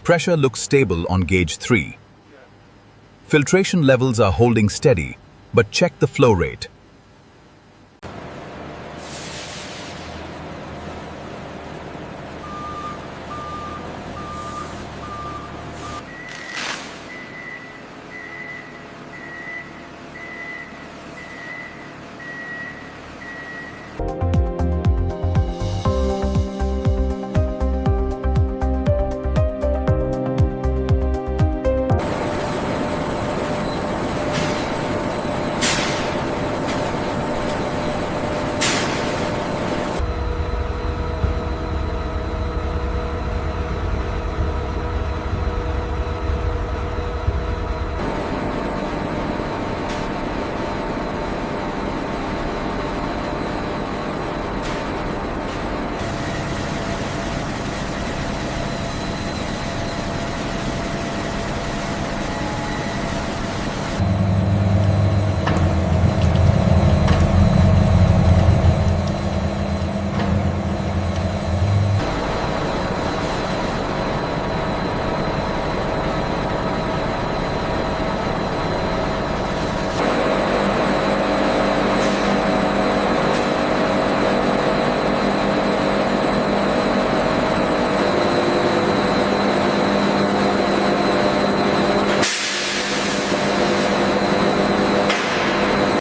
Pressure looks stable on gauge 3. Filtration levels are holding steady, but check the flow rate.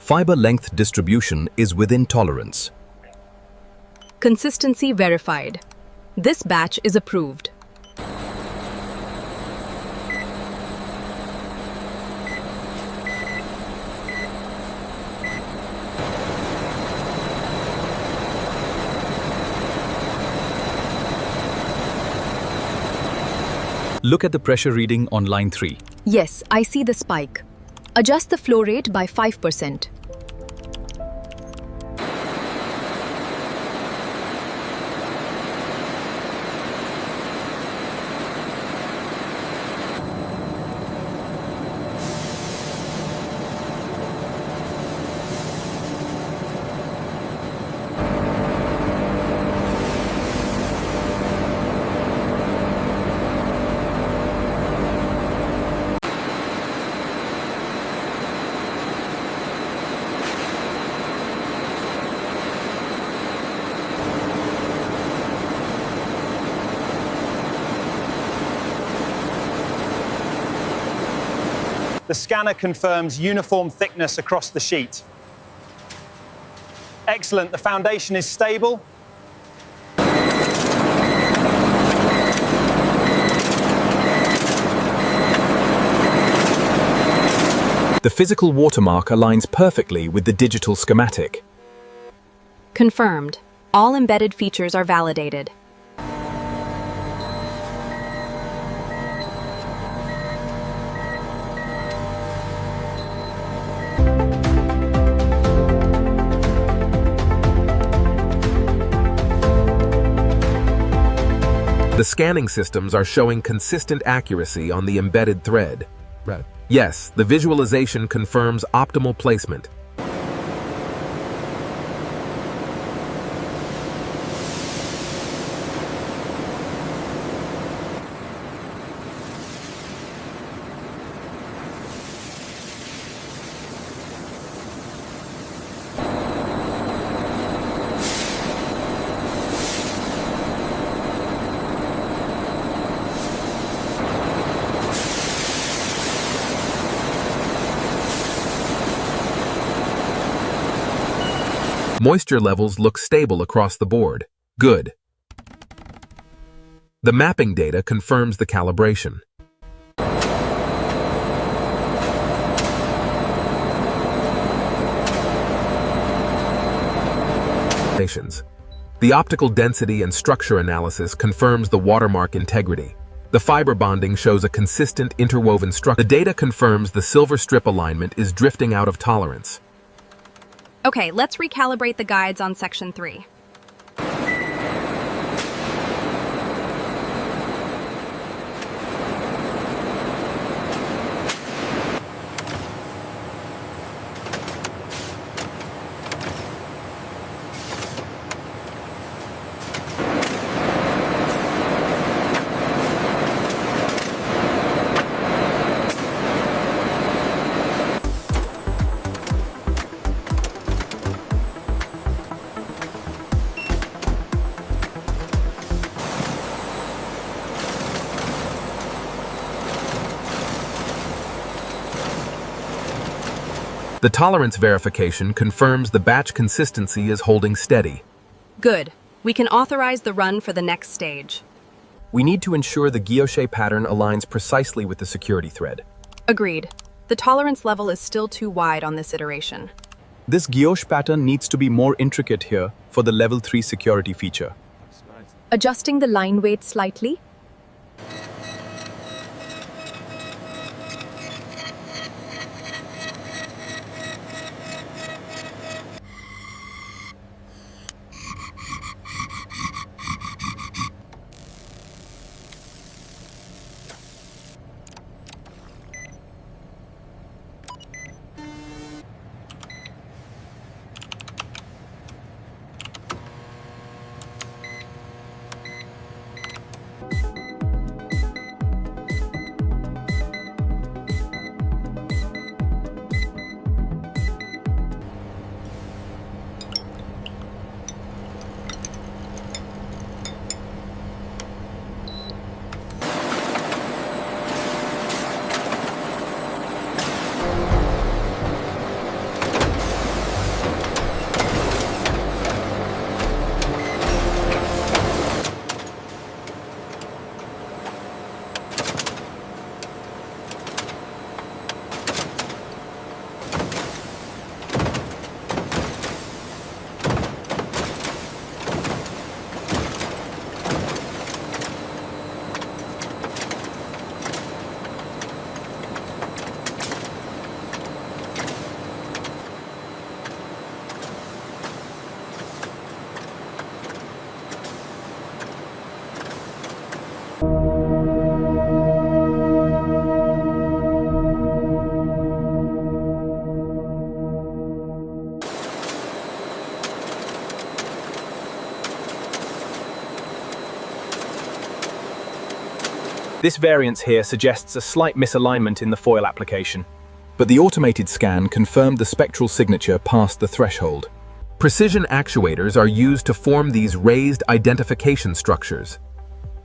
Fiber length distribution is within tolerance. Consistency verified. This batch is approved. Look at the pressure reading on line 3. Yes, I see the spike. Adjust the flow rate by 5%. The scanner confirms uniform thickness across the sheet. Excellent, the foundation is stable. The physical watermark aligns perfectly with the digital schematic. Confirmed. All embedded features are validated. The scanning systems are showing consistent accuracy on the embedded thread. Yes, the visualization confirms optimal placement. Moisture levels look stable across the board. Good. The mapping data confirms the calibration. The optical density and structure analysis confirms the watermark integrity. The fiber bonding shows a consistent interwoven structure. The data confirms the silver strip alignment is drifting out of tolerance. Okay, let's recalibrate the guides on section 3. The tolerance verification confirms the batch consistency is holding steady. Good. We can authorize the run for the next stage. We need to ensure the guilloche pattern aligns precisely with the security thread. Agreed. The tolerance level is still too wide on this iteration. This guilloche pattern needs to be more intricate here for the level 3 security feature. Adjusting the line weight slightly. This variance here suggests a slight misalignment in the foil application. But the automated scan confirmed the spectral signature passed the threshold. Precision actuators are used to form these raised identification structures.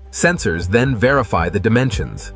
Sensors then verify the dimensions.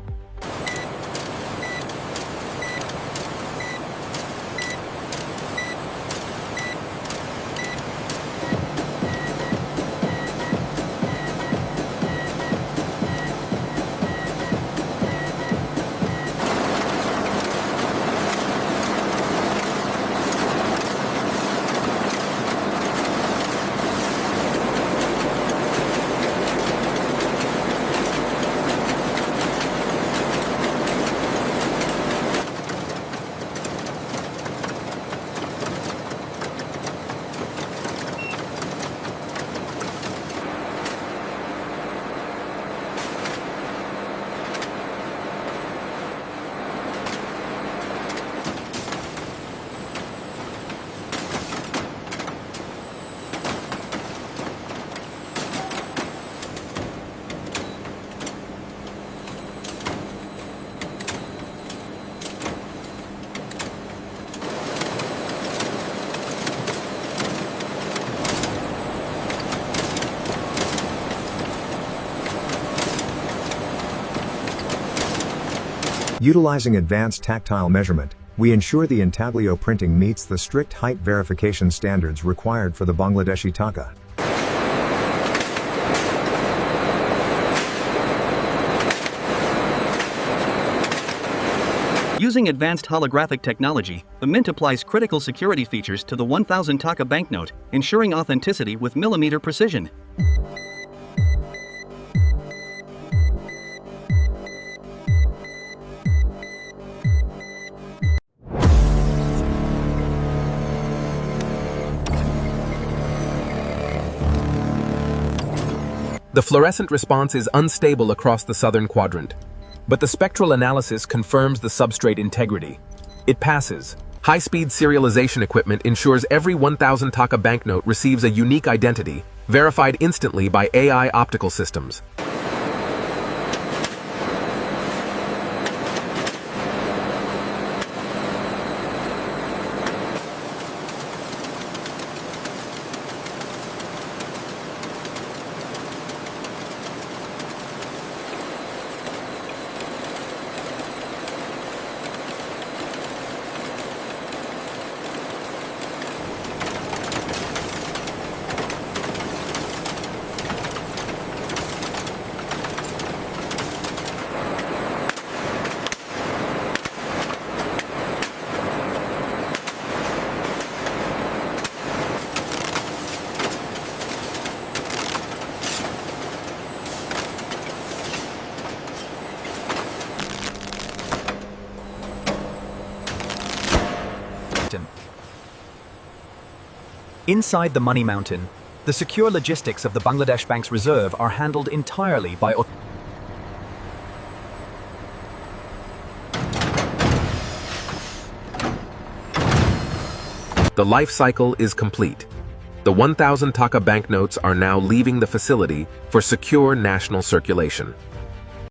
Utilizing advanced tactile measurement, we ensure the Intaglio printing meets the strict height verification standards required for the Bangladeshi taka. Using advanced holographic technology, the Mint applies critical security features to the 1000 taka banknote, ensuring authenticity with millimeter precision. The fluorescent response is unstable across the southern quadrant, but the spectral analysis confirms the substrate integrity. It passes. High-speed serialization equipment ensures every 1000 taka banknote receives a unique identity, verified instantly by AI optical systems. Inside the money mountain, the secure logistics of the Bangladesh Bank's reserve are handled entirely by The life cycle is complete. The 1,000 taka banknotes are now leaving the facility for secure national circulation.